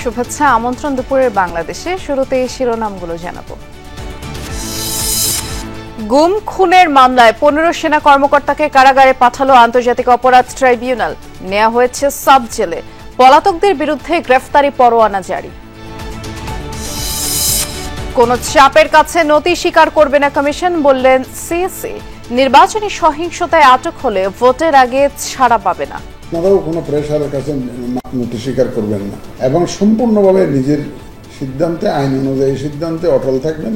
শুভেচ্ছা আমন্ত্রণ দুপুরের বাংলাদেশে। শুরুতেই শিরোনামগুলো জানাবো। গুম খুনের মামলায় 15 সেনা কর্মকর্তাকে কারাগারে পাঠালো আন্তর্জাতিক অপরাধ ট্রাইব্যুনাল। নেওয়া হয়েছে সাব জেলে। পলাতকদের বিরুদ্ধে গ্রেফতারি পরোয়ানা জারি। কোন চাপের কাছে নথি স্বীকার করবে না কমিশন, বললেন সিএসি। নির্বাচনী সহিংসতায় আটক হলে ভোটের আগে ছাড়া পাবে না। আপনারাও কোনো প্রেশারের কাছে নথি স্বীকার করবেন না এবং সম্পূর্ণভাবে নিজের সিদ্ধান্তে, আইন অনুযায়ী সিদ্ধান্তে অটল থাকবেন।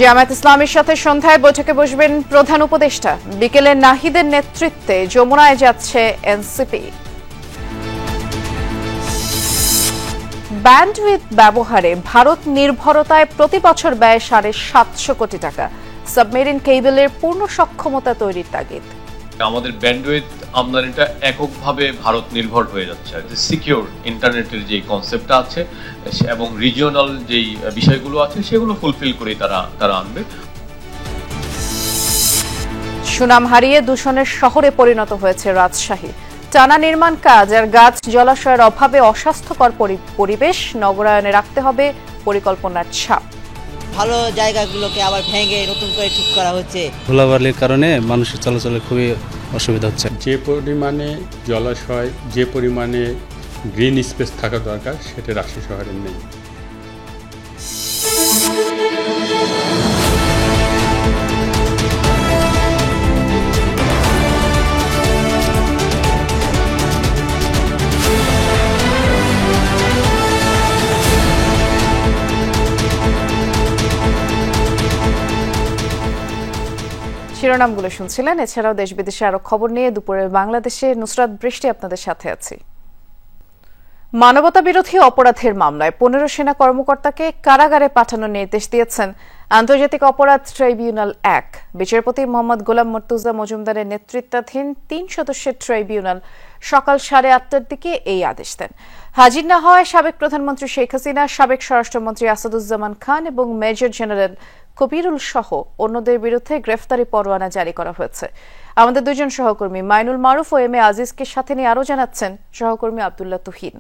জামায়াত ইসলামীর সাথে সন্ধ্যায় বৈঠকে বসবেন প্রধান উপদেষ্টা। বিকেলে নাহিদের নেতৃত্বে যমুনায় যাচ্ছে এনসিপি। ব্যান্ডউইথ ব্যবহারে ভারত নির্ভরতায় প্রতি বছর ব্যয় 750 কোটি টাকা। সাবমেরিন কেবলের পূর্ণ সক্ষমতা তৈরির তাগিদ। আমাদের ব্যান্ডউইথ আমদানিটা এককভাবে ভারত নির্ভর হয়ে যাচ্ছে। সিকিউর ইন্টারনেটের যে কনসেপ্টটা আছে এবং রিজিওনাল যেই বিষয়গুলো আছে সেগুলো ফুলফিল করে তারা আনবে। সুনাম হারিয়ে দূষণের শহরে পরিণত হয়েছে রাজশাহী। টানা নির্মাণ কাজ আর গাছ জলাশয়ের অভাবে অস্বাস্থ্যকর পরিবেশ। নগরায়নে রাখতে হবে পরিকল্পনার ছাপ। ভালো জায়গাগুলোকে আবার ভেঙে নতুন করে ঠিক করা হচ্ছে। ধুলাবালির কারণে মানুষের চলাচলে খুবই অসুবিধা হচ্ছে। যে পরিমাণে জলাশয়, যে পরিমাণে গ্রিন স্পেস থাকা দরকার সেটা রাজশাহী শহরে নেই। শিরোনামগুলো শুনছিলেন। এছাড়াও দেশ বিদেশে আরো খবর নিয়ে দুপুরের বাংলাদেশে নুসরাত বৃষ্টি আপনাদের সাথে আছি। মানবতা বিরোধী অপরাধের মামলায় 15 সেনা কর্মকর্তাকে কারাগারে পাঠানোর নির্দেশ দিয়েছেন আন্তর্জাতিক অপরাধ ট্রাইব্যুনাল 1। বিচারপতি মোহাম্মদ গোলাম মর্তুজা মজুমদারের নেতৃত্বাধীন 3 সদস্যের ট্রাইব্যুনাল সকাল 8:30টার দিকে এই আদেশ দেন। হাজির না হওয়ায় সাবেক প্রধানমন্ত্রী শেখ হাসিনা, সাবেক স্বরাষ্ট্রমন্ত্রী আসাদুজ্জামান খান এবং মেজর জেনারেল কবিরুল সহ অন্যদের বিরুদ্ধে গ্রেফতারি পরোয়ানা জারি করা হয়েছে। আমাদের দুজন সহকর্মী মাইনুল মারুফ ও এম এ আজিজকে সাথে নিয়ে আরো জানাচ্ছেন সহকর্মী আব্দুল্লাহ তুহিন।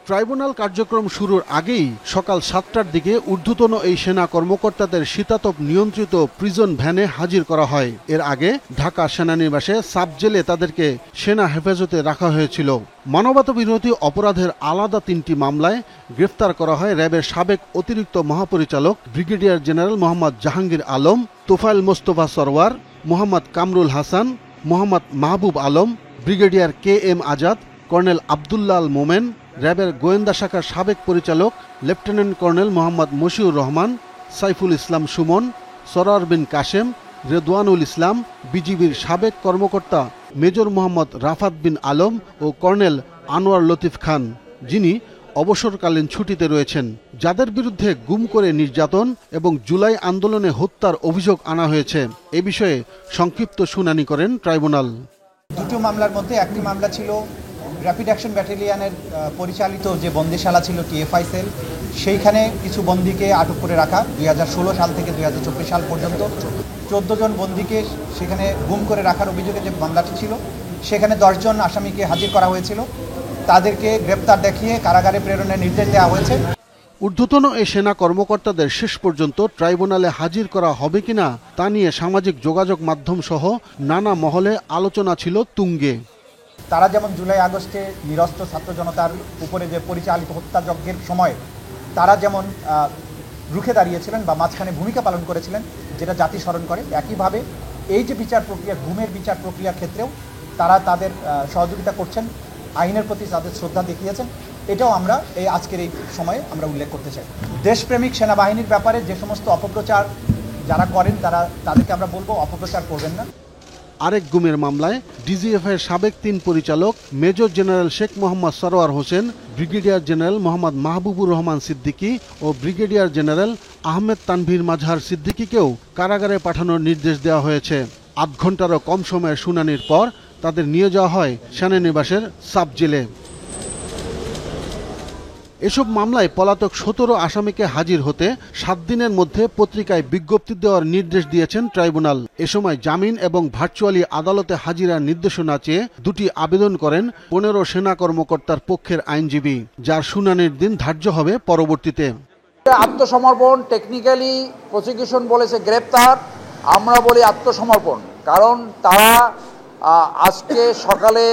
ট্রাইব্যুনাল কার্যক্রম শুরুর আগেই সকাল 7টার দিকে ঊর্ধ্বতন এই সেনা কর্মকর্তাদের শীতাতপ নিয়ন্ত্রিত প্রিজন ভ্যানে হাজির করা হয়। এর আগে ঢাকা সেনানিবাসে সাব জেলে তাদেরকে সেনা হেফাজতে রাখা হয়েছিল। মানবতা বিরোধী অপরাধের আলাদা 3টি মামলায় গ্রেফতার করা হয় র্যাবের সাবেক অতিরিক্ত মহাপরিচালক brigadier general Mohammad Jahangir Alam, Tofail Mostafa Sarwar, Mohammad Kamrul Hasan, Mohammad Mahbub Alam, brigadier KM Azad, colonel Abdullah Al Momen, র্যাবের গোয়েন্দা শাখার সাবেক পরিচালক লেফটেন্যান্ট কর্নেল মোহাম্মদ মশিউর রহমান, সাইফুল ইসলাম সুমন, সরার বিন কাশেম, রেদওয়ানুল ইসলাম, বিজিবির সাবেক কর্মকর্তা মেজর মোহাম্মদ রাফাত বিন আলম ও কর্নেল আনোয়ার লতিফ খান, যিনি অবসরকালীন ছুটিতে রয়েছেন, যাদের বিরুদ্ধে গুম করে নির্যাতন এবং জুলাই আন্দোলনে হত্যার অভিযোগ আনা হয়েছে। এ বিষয়ে সংক্ষিপ্ত শুনানি করেন ট্রাইব্যুনাল। দুটো মামলার মধ্যে একটি মামলা ছিল র্যাপিড অ্যাকশন ব্যাটালিয়নের পরিচালিত যে বন্দিশালা ছিল TFI সেল, সেইখানে কিছু বন্দীকে আটক করে রাখা 2016 সাল থেকে 2024 সাল পর্যন্ত 14 জন বন্দীকে সেখানে গুম করে রাখার অভিযোগে যে মামলাটি ছিল, সেখানে 10 জন আসামিকে হাজির করা হয়েছিল। তাদেরকে গ্রেপ্তার দেখিয়ে কারাগারে প্রেরণের নির্দেশ দেওয়া হয়েছে। ঊর্ধ্বতন এই সেনা কর্মকর্তাদের শেষ পর্যন্ত ট্রাইব্যুনালে হাজির করা হবে কিনা তা নিয়ে সামাজিক যোগাযোগ মাধ্যম সহ নানা মহলে আলোচনা ছিল তুঙ্গে। তারা যেমন জুলাই আগস্টে নিরস্ত্র ছাত্র জনতার উপরে যে পরিচালিত হত্যাযজ্ঞের সময় তারা যেমন রুখে দাঁড়িয়েছিলেন বা মাঝখানে ভূমিকা পালন করেছিলেন, যেটা জাতি স্মরণ করে, একইভাবে এই যে বিচার প্রক্রিয়া, গুমের বিচার প্রক্রিয়ার ক্ষেত্রেও তারা তাদের সহযোগিতা করছেন, আইনের প্রতি তাদের শ্রদ্ধা দেখিয়েছেন। এটাও আমরা এই আজকের এই সময়ে আমরা উল্লেখ করতে চাই। দেশপ্রেমিক সেনাবাহিনীর ব্যাপারে যে সমস্ত অপপ্রচার যারা করেন তাদেরকে আমরা বলবো অপপ্রচার করবেন না। আরেক গুমের মামলায় DGF-এর সাবেক 3 পরিচালক major general Sheikh Mohammad Sarwar Hossain, brigadier general Mohammad Mahbubur Rahman Siddiqui ও ব্রিগেডিয়ার জেনারেল আহমেদ তানভীর মাজহার সিদ্দিকীকেও কারাগারে পাঠানোর নির্দেশ দেওয়া হয়েছে। 8 ঘন্টারও কম সময়ের শুনানির পর তাদের নিয়ে যাওয়া হয় সেনানিবাসের সাব জেলে। এসব মামলায় পলাতক 17 আসামিকে হাজির হতে 7 দিনের মধ্যে পত্রিকায় বিজ্ঞপ্তি দেওয়ার নির্দেশ দিয়েছেন ট্রাইব্যুনাল। এ সময় জামিন এবং ভার্চুয়ালি আদালতে হাজিরার নির্দেশনা চেয়ে দুটি আবেদন করেন 15 সেনা কর্মকর্তার পক্ষের আইনজীবী, যার শুনানির দিন ধার্য হবে পরবর্তীতে। আত্মসমর্পণ, টেকনিক্যালি প্রসিকিউশন বলেছে গ্রেপ্তার, আমরা বলি আত্মসমর্পণ। কারণ তারা আজকে সকালে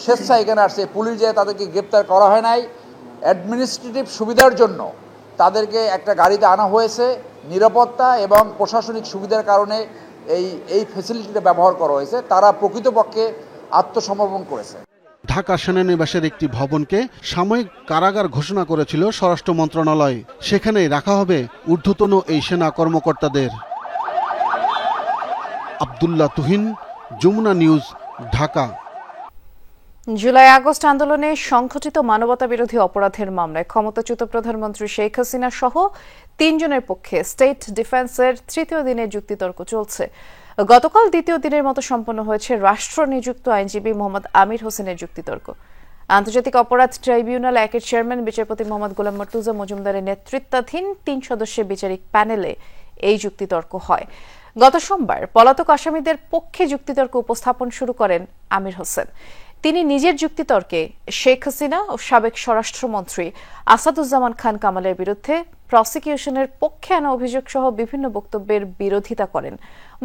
স্বেচ্ছায় এখানে আসছে, পুলিশ যে তাদেরকে গ্রেপ্তার করা হয় নাই, অ্যাডমিনিস্ট্রেটিভ সুবিধার জন্য তাদেরকে একটা গাড়িতে আনা হয়েছে। নিরাপত্তা এবং প্রশাসনিক সুবিধার কারণে এই ফ্যাসিলিটিটা ব্যবহার করা হয়েছে। তারা প্রকৃতপক্ষে আত্মসমর্পণ করেছে। ঢাকা সেনানিবাসের একটি ভবনকে সাময়িক কারাগার ঘোষণা করেছিল স্বরাষ্ট্র মন্ত্রণালয়। সেখানেই রাখা হবে ঊর্ধ্বতন এই সেনা কর্মকর্তাদের। আব্দুল্লাহ তুহিন, যমুনা নিউজ, ঢাকা। জুলাই আগস্ট আন্দোলনে সংঘটিত মানবতা বিরোধী অপরাধের মামলায় ক্ষমতাচ্যুত প্রধানমন্ত্রী শেখ হাসিনা সহ 3 জনের পক্ষে স্টেট ডিফেন্সের 3য় দিনের যুক্তিতর্ক চলছে। গতকাল 2য় দিনের মতো সম্পন্ন হয়েছে রাষ্ট্র নিযুক্ত আইনজীবী মোহাম্মদ আমির হোসেনের যুক্তিতর্ক। আন্তর্জাতিক অপরাধ ট্রাইব্যুনাল 1-এর চেয়ারম্যান বিচারপতি মোহাম্মদ গোলাম মর্তুজা মজুমদারের নেতৃত্বাধীন 3 সদস্যের বিচারিক প্যানেলে এই যুক্তিতর্ক হয়। গত সোমবার পলাতক আসামিদের পক্ষে যুক্তিতর্ক উপস্থাপন শুরু করেন আমির হোসেন। তিনি নিজের যুক্তিতর্কে শেখ হাসিনা ও সাবেক স্বরাষ্ট্রমন্ত্রী আসাদুজ্জামান খান কামালের বিরুদ্ধে প্রসিকিউশনের পক্ষে আনা অভিযোগ সহ বিভিন্ন বক্তব্যের বিরোধিতা করেন।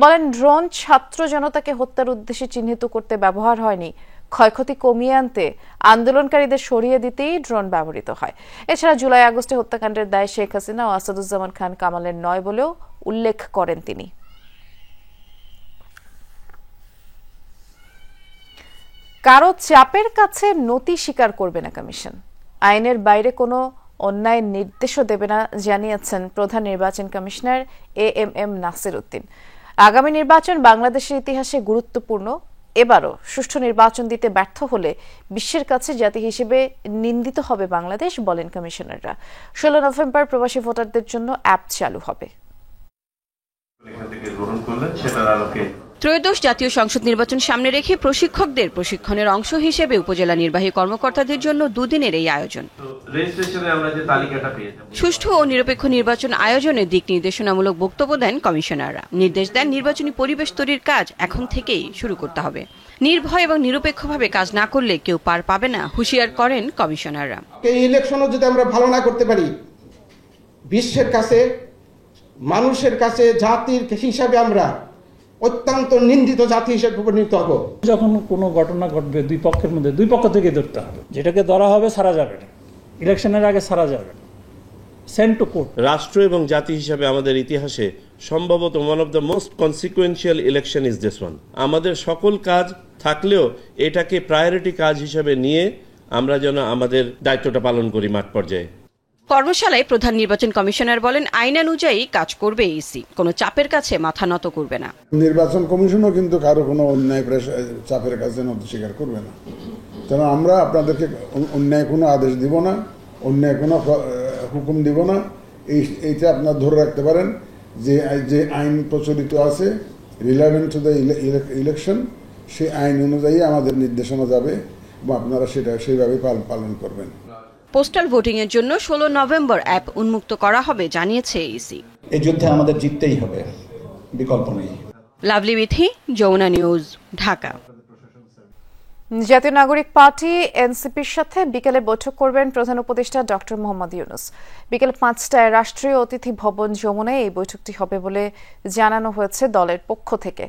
বলেন, ড্রোন ছাত্র জনতাকে হত্যার উদ্দেশ্যে চিহ্নিত করতে ব্যবহার হয়নি, ক্ষয়ক্ষতি কমিয়ে আনতে আন্দোলনকারীদের সরিয়ে দিতেই ড্রোন ব্যবহৃত হয়। এছাড়া জুলাই আগস্টে হত্যাকাণ্ডের দায় শেখ হাসিনা ও আসাদুজ্জামান খান কামালের নয় বলেও উল্লেখ করেন তিনি। কারো চাপের কাছে নতি স্বীকার করবে না কমিশন, আইনের বাইরে কোনো অন্যায়ের নির্দেশও দেবে না জানিয়েছেন প্রধান নির্বাচন কমিশনার AMM নাসির উদ্দিন। আগামী নির্বাচন বাংলাদেশের ইতিহাসে গুরুত্বপূর্ণ। এবারও সুষ্ঠু নির্বাচন দিতে ব্যর্থ হলে বিশ্বের কাছে জাতি হিসেবে নিন্দিত হবে বাংলাদেশ, বলেন কমিশনাররা। 16 নভেম্বর প্রবাসী ভোটারদের জন্য অ্যাপ চালু হবে। ত্রয়োদশ জাতীয় সংসদ নির্বাচন সামনে রেখে প্রশিক্ষকদের প্রশিক্ষণের অংশ হিসেবে উপজেলা নির্বাহী কর্মকর্তাদের জন্য 2 দিনের এই আয়োজন। সুষ্ঠু ও নিরপেক্ষ নির্বাচন আয়োজনে দিক নির্দেশনামূলক বক্তব্য দেন কমিশনাররা। নির্দেশ দেন নির্বাচনী পরিবেশ তৈরির কাজ এখন থেকেই শুরু করতে হবে। নির্ভয় এবং নিরপেক্ষভাবে কাজ না করলে কেউ পার পাবে না, হুঁশিয়ার করেন কমিশনাররা। এই ইলেকশনও যদি আমরা ভালো না করতে পারি, বিশ্বের কাছে, মানুষের কাছে জাতির হিসাবে আমরা অত্যন্ত নিন্দিত জাতি হিসেবে পরিণত হব। যখন কোনো ঘটনা ঘটবে দুই পক্ষের মধ্যে, দুই পক্ষ থেকে ধরতে হবে। যেটাকে ধরা হবে সারা যাবে না, ইলেকশনের আগে সারা যাবে না, সেন্ড টু কোর্ট। রাষ্ট্র এবং জাতি হিসাবে আমাদের ইতিহাসে সম্ভবত one of the most consequential election is this one. আমাদের সকল কাজ থাকলেও এটাকে প্রায়োরিটি কাজ হিসাবে নিয়ে আমরা যেন আমাদের দায়িত্বটা পালন করি মাঠ পর্যায়ে। কর্মশালায় প্রধান নির্বাচন কমিশনার বলেন, আইনানুযায়ী কাজ করবে ইসি, কোনো চাপের কাছে মাথা নত করবে না। নির্বাচন কমিশনও কিন্তু কারো কোনো অন্যায় চাপের কাছে নত স্বীকার করবে না। কারণ আমরা আপনাদেরকে অন্যায় কোনো আদেশ দিব না, অন্যায় কোনো হুকুম দিব না। এইটা আপনারা ধরে রাখতে পারেন যে আইন প্রচলিত আছে রিলেভেন্ট টু দ্য ইলেকশন, সেই আইন অনুযায়ী আমাদের নির্দেশনা যাবে এবং আপনারা সেটা সেইভাবে পালন করবেন। পোস্টাল ভোটিং এর জন্য 16 নভেম্বর অ্যাপ উন্মুক্ত করা হবে জানিয়েছে ইসি। এই যুদ্ধে আমাদের জিততেই হবে, বিকল্প নেই। লাভলি বিথি, যমুনা নিউজ, ঢাকা। জাতীয় নাগরিক পার্টি এনসিপির সাথে বিকেলে বৈঠক করবেন প্রধান উপদেষ্টা ডক্টর মোহাম্মদ ইউনূস। বিকেল 5টায় রাষ্ট্রীয় অতিথি ভবন যমুনায় এই বৈঠকটি হবে বলে জানানো হয়েছে দলের পক্ষ থেকে।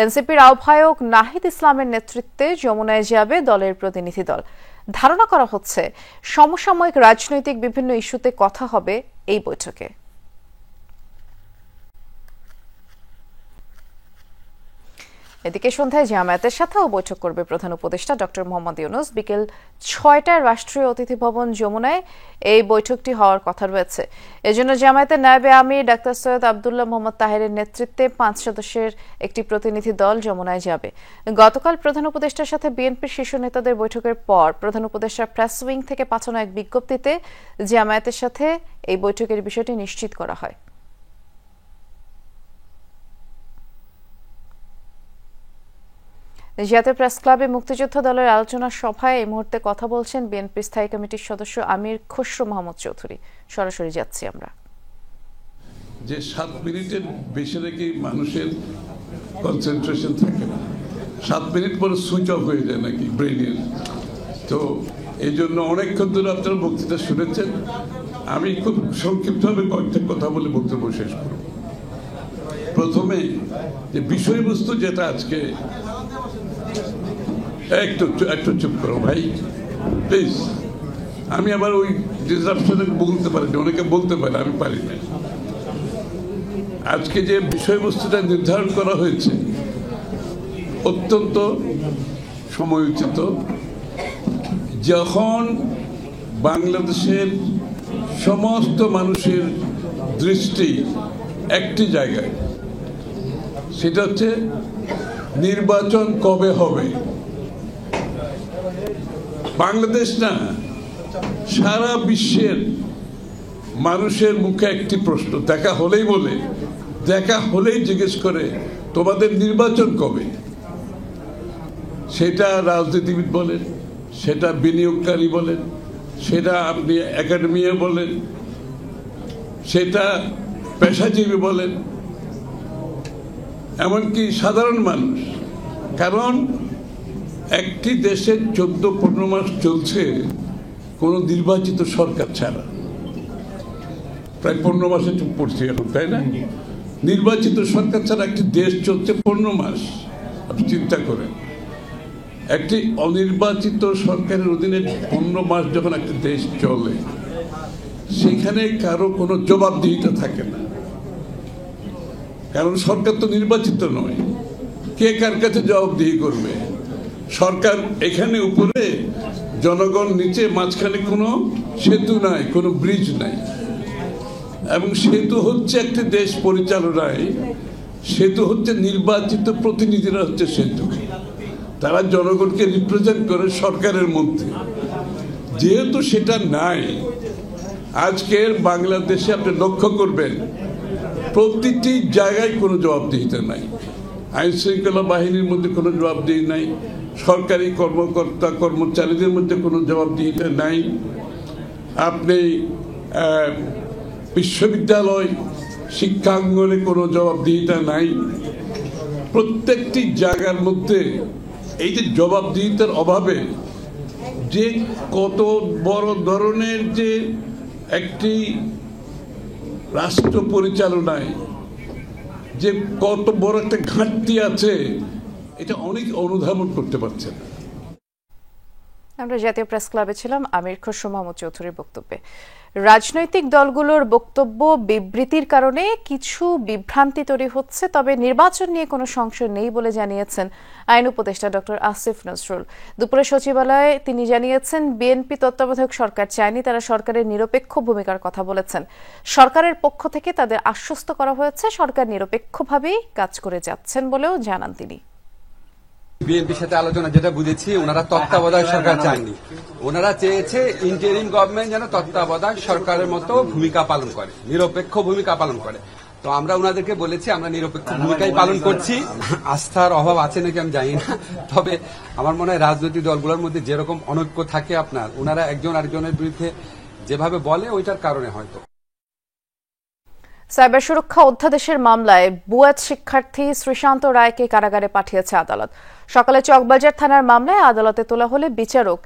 এনসিপির আহ্বায়ক নাহিদ ইসলামের নেতৃত্বে যমুনায় যাবে দলের প্রতিনিধি দল। ধারণা করা হচ্ছে সমসাময়িক রাজনৈতিক বিভিন্ন ইস্যুতে কথা হবে এই বৈঠকে। এদিকে সন্ধ্যায় জামায়াতের সাথেও বৈঠক করবে প্রধান উপদেষ্টা ডক্টর মোহাম্মদ ইউনূস। বিকেল 6টায় রাষ্ট্রীয় অতিথি ভবন যমুনায় এই বৈঠকটি হওয়ার কথা রয়েছে। এজন্য জামায়াতের নায়েবে আমির ডাক্তার সৈয়দ আব্দুল্লাহ মোহাম্মদ তাহেরের নেতৃত্বে 5 সদস্যের একটি প্রতিনিধি দল যমুনায় যাবে। গতকাল প্রধান উপদেষ্টার সাথে বিএনপির শীর্ষ নেতাদের বৈঠকের পর প্রধান উপদেষ্টার প্রেস উইং থেকে পাঠানো এক বিজ্ঞপ্তিতে জামায়াতের সাথে এই বৈঠকের বিষয়টি নিশ্চিত করা হয়। জাতীয় প্রেস ক্লাবে মুক্তিযুদ্ধ দলের আলোচনা সভায় এই মুহূর্তে কথা বলছেন বিএনপি স্থায়ী কমিটির সদস্য আমির খসরু মাহমুদ চৌধুরী। সরাসরি যাচ্ছি আমরা। যে 7 মিনিটের বেশি নাকি মানুষের কনসেন্ট্রেশন থাকে না, 7 মিনিট পরে সুইচ অফ হয়ে যায় নাকি ব্রেনের। তো এই জন্য অনেকক্ষণ ধরে আপনারা বক্তৃতা শুনেছেন। আমি খুব সংক্ষিপ্তভাবে কয়েকটা কথা বলে বক্তব্য শেষ করব। প্রথমে যে বিষয়বস্তু যেটা আজকে, একটু চুপ করো ভাই প্লিজ। আমি আবার ওই ডিসরাপশনে বলতে পারি না, অনেকে বলতে পারে, আমি পারি না। আজকে যে বিষয়বস্তুটা নির্ধারণ করা হয়েছে অত্যন্ত সময়োচিত। যখন বাংলাদেশের সমস্ত মানুষের দৃষ্টি একটি জায়গায়, সেটা হচ্ছে নির্বাচন কবে হবে। বাংলাদেশ না, সারা বিশ্বের মানুষের মুখে একটি প্রশ্ন, দেখা হলেই জিজ্ঞেস করে তোমাদের নির্বাচন কবে। সেটা রাজনীতিবিদ বলেন, সেটা বিনিয়োগকারী বলেন, সেটা আপনি একাডেমিয়া বলেন, সেটা পেশাজীবী বলেন, এমনকি সাধারণ মানুষ। কারণ একটি দেশের 14-15 মাস চলছে কোনো নির্বাচিত সরকার ছাড়া। প্রায় 15 মাসে চুপ পড়ছি এখন, তাই না? নির্বাচিত সরকার ছাড়া একটি দেশ চলছে 15 মাস। আপনি চিন্তা করেন, একটি অনির্বাচিত সরকারের অধীনে 15 মাস যখন একটি দেশ চলে, সেখানে কারো কোনো জবাবদিহিতা থাকে না। কারণ সরকার তো নির্বাচিত নয়, কে কার কাছে জবাবদিহি করবে? সরকার এখানে উপরে, জনগণ নিচে, মাঝখানে কোনো সেতু নাই, কোনো ব্রিজ নাই। এবং সেতু হচ্ছে একটি দেশ পরিচালনায়, সেতু হচ্ছে নির্বাচিত প্রতিনিধিরা হচ্ছে সেতু। তারা জনগণকে রিপ্রেজেন্ট করে সরকারের মধ্যে। যেহেতু সেটা নাই, আজকের বাংলাদেশে আপনি লক্ষ্য করবেন প্রতিটি জায়গায় কোনো জবাবদিহিতা নাই। আইন শৃঙ্খলা বাহিনীর মধ্যে কোনো জবাবদিহি নাই, সরকারি কর্মকর্তা কর্মচারীদের মধ্যে কোনো জবাবদিহিতা নাই। আপনি বিশ্ববিদ্যালয় শিক্ষাঙ্গনে কোনো জবাবদিহিতা নাই। প্রত্যেকটি জায়গার মধ্যে এই যে জবাবদিহিতার অভাবে যে কত বড় ধরনের যে একটি রাষ্ট্র পরিচালনায় যে কত বড় একটা ঘাটতি আছে, এটা অনেক অনুধাবন করতে পারছে না। আমরা জাতীয় প্রেস ক্লাবে ছিলাম আমির খসরু মাহমুদ চৌধুরীর বক্তব্যে। রাজনৈতিক দলগুলোর বক্তব্য বিবৃতির কারণে কিছু বিভ্রান্তি তৈরি হচ্ছে, তবে নির্বাচন নিয়ে কোনো সংশয় নেই বলে জানিয়েছেন আইন উপদেষ্টা ডক্টর আসিফ নজরুল। দুপুরে সচিবালয়ে তিনি জানিয়েছেন বিএনপি তত্ত্বাবধায়ক সরকার চায়নি, তারা সরকারের নিরপেক্ষ ভূমিকার কথা বলেছেন। সরকারের পক্ষ থেকে তাদের আশ্বস্ত করা হয়েছে সরকার নিরপেক্ষভাবেই কাজ করে যাচ্ছেন বলেও জানান তিনি। বিএনপির সাথে আলোচনা যেটা বুঝেছি, ওনারা তত্ত্বাবধায়ক সরকার চাননি, ওনারা চেয়েছে ইন্টারিম গভর্নমেন্ট যেন তত্ত্বাবধায়ক সরকারের মতো ভূমিকা পালন করে, নিরপেক্ষ ভূমিকা পালন করে। তো আমরা ওনাদেরকে বলেছি আমরা নিরপেক্ষ ভূমিকাই পালন করছি। আস্থার অভাব আছে নাকি আমি জানি না, তবে আমার মনে হয় রাজনৈতিক দলগুলোর মধ্যে যেরকম অনৈক্য থাকে আপনার, ওনারা একজন আরেকজনের বিরুদ্ধে যেভাবে বলে ওইটার কারণে হয়তো। সাইবার সুরক্ষা অধ্যাদেশের মামলায় বুয়েট শিক্ষার্থী শ্রীশান্ত রায়কে কারাগারে পাঠিয়েছে আদালত। সকালে চকবাজার থানার মামলায় আদালতে তোলা হলে বিচারক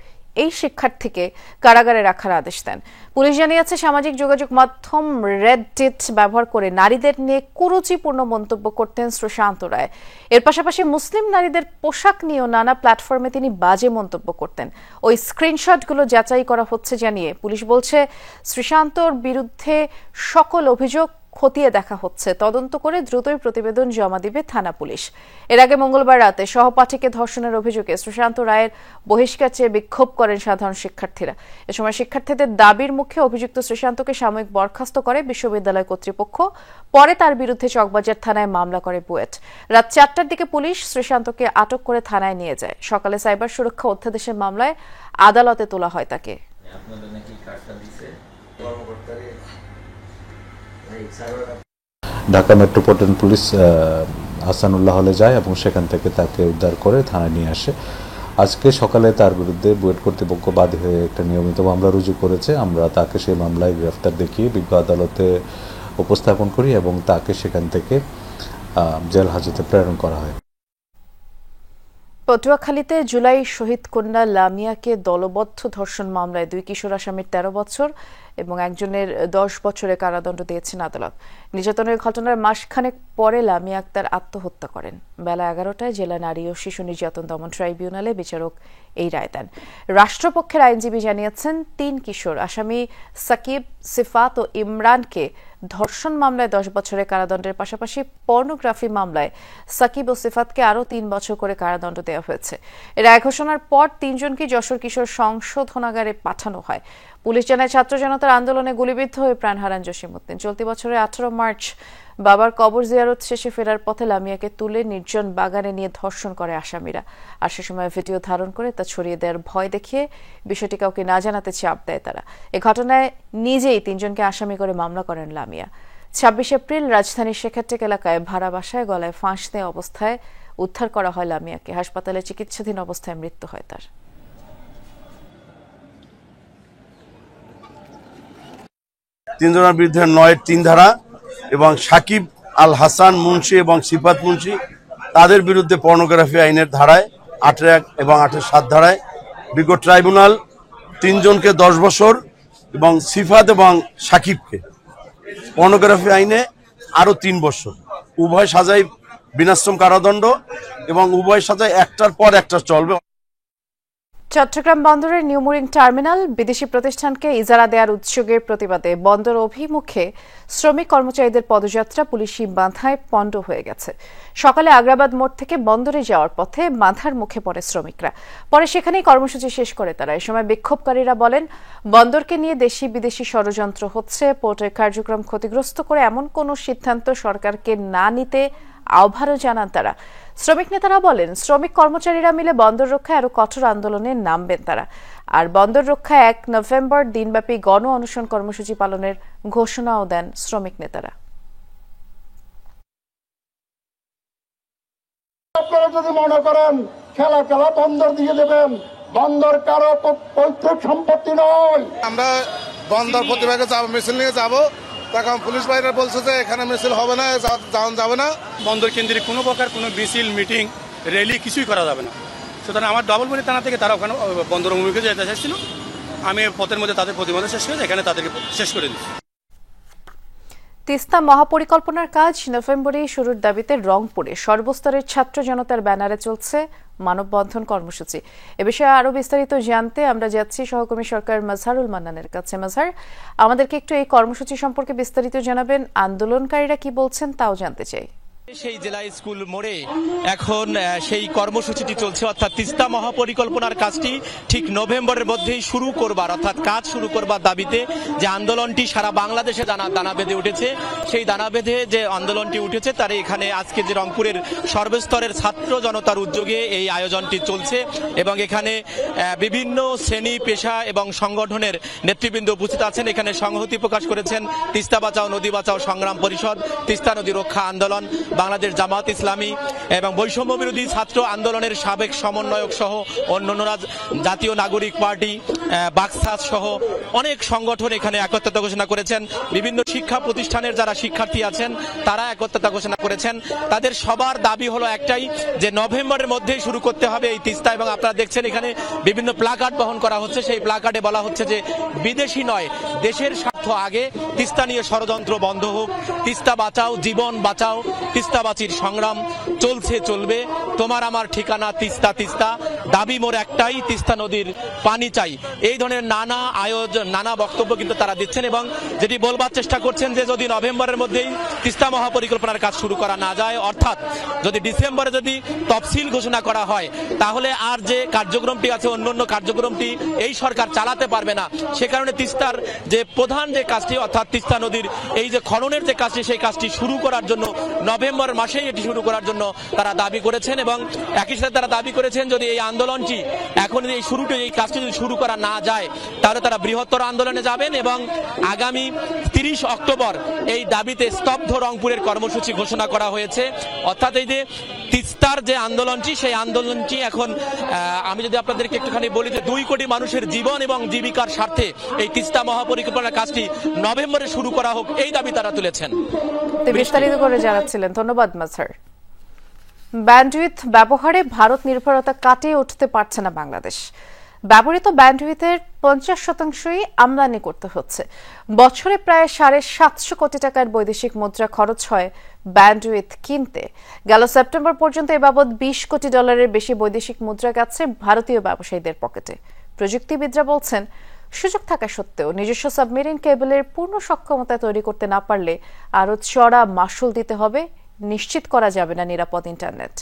এই শিক্ষার্থীকে কারাগারে রাখার আদেশ দেন। পুলিশ জানিয়েছে সামাজিক যোগাযোগ মাধ্যম রেডিট ব্যবহার করে নারীদের নিয়ে কুরুচিপূর্ণ মন্তব্য করতেন শ্রীশান্ত রায়। এর পাশাপাশি মুসলিম নারীদের পোশাক নিয়েও নানা প্ল্যাটফর্মে তিনি বাজে মন্তব্য করতেন। ওই স্ক্রিনশটগুলো যাচাই করা হচ্ছে জানিয়ে পুলিশ বলছে শ্রীশান্তর বিরুদ্ধে সকল অভিযোগ খতিয়ে দেখা হচ্ছে, তদন্ত করে দ্রুতই প্রতিবেদন জমা দিবে থানা পুলিশ। এর আগে মঙ্গলবার রাতে সহপাঠীকে ধর্ষণের অভিযোগে শ্রীশান্ত রায়ের বহিষ্কার চেয়ে বিক্ষোভ করেন সাধারণ শিক্ষার্থীরা। এ সময় শিক্ষার্থীদের দাবির মুখে অভিযুক্ত শ্রীশান্তকে সাময়িক বরখাস্ত করে বিশ্ববিদ্যালয় কর্তৃপক্ষ। পরে তার বিরুদ্ধে চকবাজার থানায় মামলা করে বুয়েট। রাত 4টার দিকে পুলিশ শ্রীশান্তকে আটক করে থানায় নিয়ে যায়। সকালে সাইবার সুরক্ষা অধ্যাদেশের মামলায় আদালতে তোলা হয় তাকে। ঢাকা মেট্রোপলিটন পুলিশ হাসানুল্লাহ হলে যায় এবং সেখান থেকে তাকে উদ্ধার করে থানায় নিয়ে আসে। আজকে সকালে তার বিরুদ্ধে বুয়েট কর্তৃপক্ষ বাদী হয়ে একটা নিয়মিত মামলা রুজু করেছে। আমরা তাকে সেই মামলায় গ্রেফতার দেখিয়ে বিজ্ঞ আদালতে উপস্থাপন করি এবং তাকে সেখান থেকে জেল হাজতে প্রেরণ করা হয়। পটুয়াখালীতে জুলাই শহীদ কন্যা লামিয়াকে দলবদ্ধ ধর্ষণ মামলায় 2 কিশোর আসামির 13 বছর এবং একজনের 10 বছরের কারাদণ্ড দিয়েছেন আদালত। নির্যাতনের ঘটনার মাসখানেক পরে লামিয়া আক্তার আত্মহত্যা করেন। বেলা 11টায় জেলা নারী ও শিশু নির্যাতন দমন ট্রাইব্যুনালে বিচারক এই রায় দেন। রাষ্ট্রপক্ষের আইনজীবী জানিয়েছেন 3 কিশোর আসামি সাকিব, সিফাত ও ইমরানকে ধর্ষণ মামলায় 10 বছরের কারাদণ্ডের পাশাপাশি পর্নোগ্রাফি মামলায় সাকিব ও সিফাতকে আরও 3 বছর করে কারাদণ্ড দেওয়া হয়েছে। রায় ঘোষণার পর 3 জনকে যশোর কিশোর সংশোধনাগারে পাঠানো হয়। পুলিশ জানায় ছাত্র জনতার আন্দোলনে গুলিবিদ্ধ হয়ে প্রাণ হারান জসিমউদ্দিন। চলতি বছরের 18 মার্চ বাবার কবর জিয়ারত শেষে ফেরার পথে লামিয়াকে তুলে নির্জন বাগানে নিয়ে ধর্ষণ করে আসামিরা। আর সে সময় ভিডিও ধারণ করে তা ছড়িয়ে দেওয়ার ভয় দেখিয়ে বিষয়টি কাউকে না জানাতে চাপ দেয় তারা। এ ঘটনায় নিজেই 3 জনকে আসামি করে মামলা করেন লামিয়া। 26 এপ্রিল রাজধানীর শেখাট্টেক এলাকায় ভাড়া বাসায় গলায় ফাঁস দেওয়া অবস্থায় উদ্ধার করা হয় লামিয়াকে। হাসপাতালে চিকিৎসাধীন অবস্থায় মৃত্যু হয় তার। তিনজনের বিরুদ্ধে 9-3 ধারা এবং সাকিব আল হাসান মুন্সি এবং সিফাত মুন্সি তাদের বিরুদ্ধে পর্নোগ্রাফি আইনের ধারায় 8-1 এবং 8-7 ধারায় বিজ্ঞ ট্রাইব্যুনাল 3 জনকে 10 বছর এবং সিফাত এবং সাকিবকে পর্নোগ্রাফি আইনে আরো 3 বছর, উভয় সাজায় বিনাশ্রম কারাদণ্ড এবং উভয় সাজায় একটার পর একটা চলবে। চট্টগ্রাম বন্দরের নিউমুরিং টার্মিনাল বিদেশি প্রতিষ্ঠানকে ইজারা দেওয়ার উদ্যোগের প্রতিবাদে বন্দর অভিমুখে শ্রমিক কর্মচারীদের পদযাত্রা পুলিশি বাধায় পণ্ড হয়ে গেছে। সকালে আগ্রাবাদ মোড় থেকে বন্দরে যাওয়ার পথে বাধার মুখে পড়ে শ্রমিকরা। পরে সেখানেই কর্মসূচি শেষ করে তারা। এ সময় বিক্ষোভকারীরা বলেন, বন্দরকে নিয়ে দেশি বিদেশি ষড়যন্ত্র হচ্ছে। পোর্টের কার্যক্রম ক্ষতিগ্রস্ত করে এমন কোনো সিদ্ধান্ত সরকারকে না নিতে আহ্বানও জানান তারা। শ্রমিক নেতারা বলেন, শ্রমিক কর্মচারীরা মিলে বন্দর রক্ষায় আরো কঠোর আন্দোলনে নামবেন তারা। আর বন্দর রক্ষায় 1 নভেম্বর দিনব্যাপী গণ অনশন কর্মসূচি পালনের ঘোষণাও দেন শ্রমিক নেতারা। আপনারা যদি মনে করেন খেলা বন্দর দিয়ে দেবেন, বন্দর কারো পৈতৃক সম্পত্তি নয়। আমরা বন্দর প্রতিবাদে যাবো, মিছিল নিয়ে যাবো। তখন পুলিশ ভাইরা বলছে যে এখানে মিছিল হবে না, যাবে না। বন্দর কেন্দ্রে কোনো প্রকার কোনো মিছিল, মিটিং, র্যালি কিছুই করা যাবে না। সুতরাং আমার ডবলবনি থানা থেকে তারা ওখানে বন্দর অভিমুখে যেতে চাইছিল। আমি পথের মধ্যে তাদের প্রতিবাদ শেষ করে এখানে তাদেরকে শেষ করে দিচ্ছি। তিস্তা মহাপরিকল্পনার কাজ নভেম্বরেই শুরুর দাবিতে রংপুরে সর্বস্তরের ছাত্র জনতার ব্যানারে চলছে মানববন্ধন কর্মসূচি। এ বিষয়ে আরো বিস্তারিত জানতে আমরা যাচ্ছি সহকর্মী সরকার মাজহারুল মান্নানের কাছে। মাজহার, আমাদেরকে একটু এই কর্মসূচি সম্পর্কে বিস্তারিত জানাবেন। আন্দোলনকারীরা কি বলছেন তাও জানতে চাই। সেই জেলা স্কুল মোড়ে এখন সেই কর্মসূচিটি চলছে, অর্থাৎ তিস্তা মহাপরিকল্পনার কাজটি ঠিক নভেম্বরের মধ্যেই শুরু করবার, অর্থাৎ কাজ শুরু করবার দাবিতে যে আন্দোলনটি সারা বাংলাদেশে দানা বেঁধে উঠেছে, সেই দানা বেঁধে যে আন্দোলনটি উঠেছে তার এখানে আজকে যে রংপুরের সর্বস্তরের ছাত্র জনতার উদ্যোগে এই আয়োজনটি চলছে এবং এখানে বিভিন্ন শ্রেণী, পেশা এবং সংগঠনের নেতৃবৃন্দ উপস্থিত আছেন। এখানে সংহতি প্রকাশ করেছেন তিস্তা বাঁচাও নদী বাঁচাও সংগ্রাম পরিষদ, তিস্তা নদী রক্ষা আন্দোলন, বাংলাদেশ জামাত ইসলামী এবং বৈষম্য বিরোধী ছাত্র আন্দোলনের সাবেক সমন্বয়ক সহ অন্যান্যরা, জাতীয় নাগরিক পার্টি, বাকসাস সহ অনেক সংগঠন এখানে একত্রতা ঘোষণা করেছেন। বিভিন্ন শিক্ষা প্রতিষ্ঠানের যারা শিক্ষার্থী আছেন তারা একত্রতা ঘোষণা করেছেন। তাদের সবার দাবি হলো একটাই, যে নভেম্বরের মধ্যেই শুরু করতে হবে এই তিস্তা। এবং আপনারা দেখছেন এখানে বিভিন্ন প্লাকার্ড বহন করা হচ্ছে। সেই প্লাকার্ডে বলা হচ্ছে যে বিদেশি নয়, দেশের স্বার্থ আগে, তিস্তা নিয়ে ষড়যন্ত্র বন্ধ হোক, তিস্তা বাঁচাও, জীবন বাঁচাও, তিস্তাবাচির সংগ্রাম চলছে, চলবে, তোমার আমার ঠিকানা তিস্তা তিস্তা, দাবি মোর একটাই, তিস্তা নদীর পানি চাই। এই ধরনের নানা আয়োজন, নানা বক্তব্য কিন্তু তারা দিচ্ছেন এবং যেটি বলবার চেষ্টা করছেন যে যদি নভেম্বরের মধ্যেই তিস্তা মহাপরিকল্পনার কাজ শুরু করা না যায়, অর্থাৎ যদি ডিসেম্বরে যদি তফসিল ঘোষণা করা হয়, তাহলে আর যে কার্যক্রমটি আছে, অন্যান্য কার্যক্রমটি এই সরকার চালাতে পারবে না। সে কারণে তিস্তার যে প্রধান যে কাজটি, অর্থাৎ তিস্তা নদীর এই যে খননের যে কাজটি, সেই কাজটি শুরু করার জন্য নভেম্বর নভেম্বর মাসেই এটি শুরু করার জন্য তারা দাবি করেছেন এবং একই সাথে তারা দাবি করেছেন যদি এই আন্দোলনটি এখন এই কাজটি যদি শুরু করা না যায় তাহলে তারা বৃহত্তর আন্দোলনে যাবেন এবং আগামী 30 অক্টোবর এই দাবিতে স্তব্ধ রংপুরের কর্মসূচি ঘোষণা করা হয়েছে। অর্থাৎ এই যে তিস্তার যে আন্দোলনটি সেই আন্দোলনটি এখন আমি যদি আপনাদেরকে একটুখানি বলি যে 2 কোটি মানুষের জীবন এবং জীবিকার স্বার্থে এই তিস্তা মহাপরিকল্পনার কাজটি নভেম্বরে শুরু করা হোক এই দাবি তারা তুলেছেন। বিস্তারিত করে জানাচ্ছিলেন, ধন্যবাদ মাজহার। ব্যান্ডউইথ ব্যবহারে ভারত নির্ভরতা কাটিয়ে উঠতে পারছে না বাংলাদেশ। ব্যবহৃত ব্যান্ডউইথের 50% আমদানি করতে হচ্ছে। বছরে প্রায় 750 কোটি টাকার বৈদেশিক মুদ্রা খরচ হয় ব্যান্ডউইথ কিনতে। গেল সেপ্টেম্বর পর্যন্ত এ বাবদ $20 কোটি বেশি বৈদেশিক মুদ্রা গেছে ভারতীয় ব্যবসায়ীদের পকেটে। প্রযুক্তিবিদরা বলছেন, সুযোগ থাকা সত্ত্বেও নিজস্ব সাবমেরিন কেবলের পূর্ণ সক্ষমতা তৈরি করতে না পারলে আরও চড়া মাশুল দিতে হবে, নিশ্চিত করা যাবে না নিরাপদ ইন্টারনেট।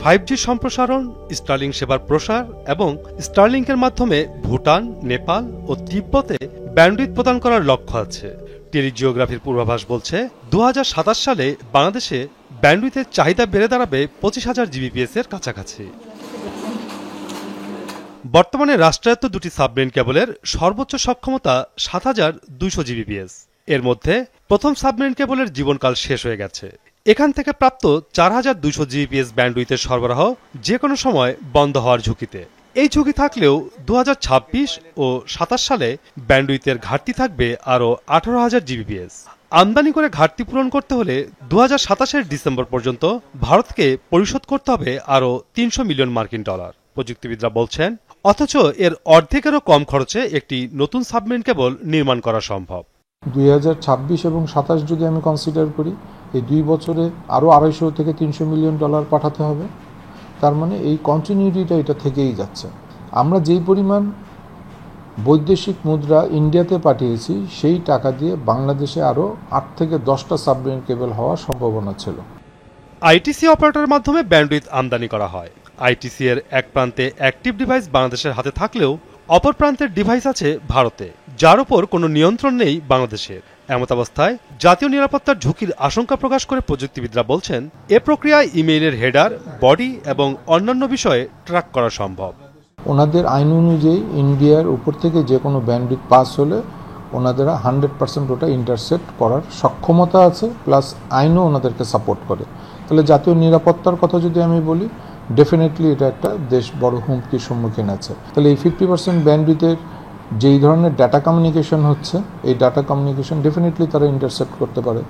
5G সম্প্রসারণ, স্টারলিংক সেবার প্রসার এবং স্টারলিংকের মাধ্যমে ভুটান, নেপাল ও তিব্বতে ব্যান্ডউইথ প্রদান করার লক্ষ্য আছে। টেলিজিওগ্রাফির পূর্বাভাস বলছে 2027 সালে বাংলাদেশে ব্যান্ডউইথের চাহিদা বেড়ে দাঁড়াবে 25,000 GBps এর কাছাকাছি। বর্তমানে রাষ্ট্রায়ত্ত 2টি সাবমেরিন কেবলের সর্বোচ্চ সক্ষমতা 7,200 GBps। এর মধ্যে প্রথম সাবমেরিন কেবলের জীবনকাল শেষ হয়ে গেছে। এখান থেকে প্রাপ্ত 4,200 GBps ব্যান্ডউইথের সরবরাহ যে কোনো সময় বন্ধ হওয়ার ঝুঁকিতে। এই ঝুঁকি থাকলেও 2026 ও 27 সালে ব্যান্ডউইথের ঘাটতি থাকবে আরও 18,000 GBps। আমদানি করে ঘাটতি পূরণ করতে হলে 2027 ডিসেম্বর পর্যন্ত ভারতকে পরিশোধ করতে হবে আরও $300 মিলিয়ন। প্রযুক্তিবিদরা বলছেন, অথচ এর অর্ধেকেরও কম খরচে একটি নতুন সাবমেরিন কেবল নির্মাণ করা সম্ভব। 2026 এবং 27 যদি আমি কনসিডার করি, এই 2 বছরে আরও $250 থেকে $300 মিলিয়ন পাঠাতে হবে। তার মানে এই কন্টিনিউটিটা এটা থেকেই যাচ্ছে। আমরা যেই পরিমাণ বৈদেশিক মুদ্রা ইন্ডিয়াতে পাঠিয়েছি সেই টাকা দিয়ে বাংলাদেশে আরও 8 থেকে 10টা সাবমেরিন কেবল হওয়ার সম্ভাবনা ছিল। আইটিসি অপারেটরের মাধ্যমে ব্যান্ডউইথ আমদানি করা হয়। আইটিসি এর এক প্রান্তে অ্যাক্টিভ ডিভাইস বাংলাদেশের হাতে থাকলেও অপর প্রান্তের ডিভাইস আছে ভারতে, যার উপর কোনো নিয়ন্ত্রণ নেই বাংলাদেশের। এমতাবস্থায় জাতীয় নিরাপত্তার ঝুঁকির আশঙ্কা প্রকাশ করে প্রযুক্তিবিদরা বলছেন, এ প্রক্রিয়ায় ইমেইলের হেডার, বডি এবং অন্যান্য বিষয়ে ট্র্যাক করা সম্ভব। ওনাদের আইন অনুযায়ী ইন্ডিয়ার উপর থেকে যে কোনো ব্যান্ডউইথ পাস হলে ওনাদের 100% ওটা ইন্টারসেপ্ট করার সক্ষমতা আছে, প্লাস আইনও ওনাদেরকে সাপোর্ট করে। তাহলে জাতীয় নিরাপত্তার কথা যদি আমি বলি, ডেফিনেটলি এটা একটা দেশ বড় হুমকির সম্মুখীন আছে। তাহলে এই 50% ব্যান্ডউইথের যেই ধরনের ডাটা কমিউনিকেশন হচ্ছে, এই ডাটা কমিউনিকেশন ডেফিনেটলি তারা ইন্টারসেপ্ট করতে পারে।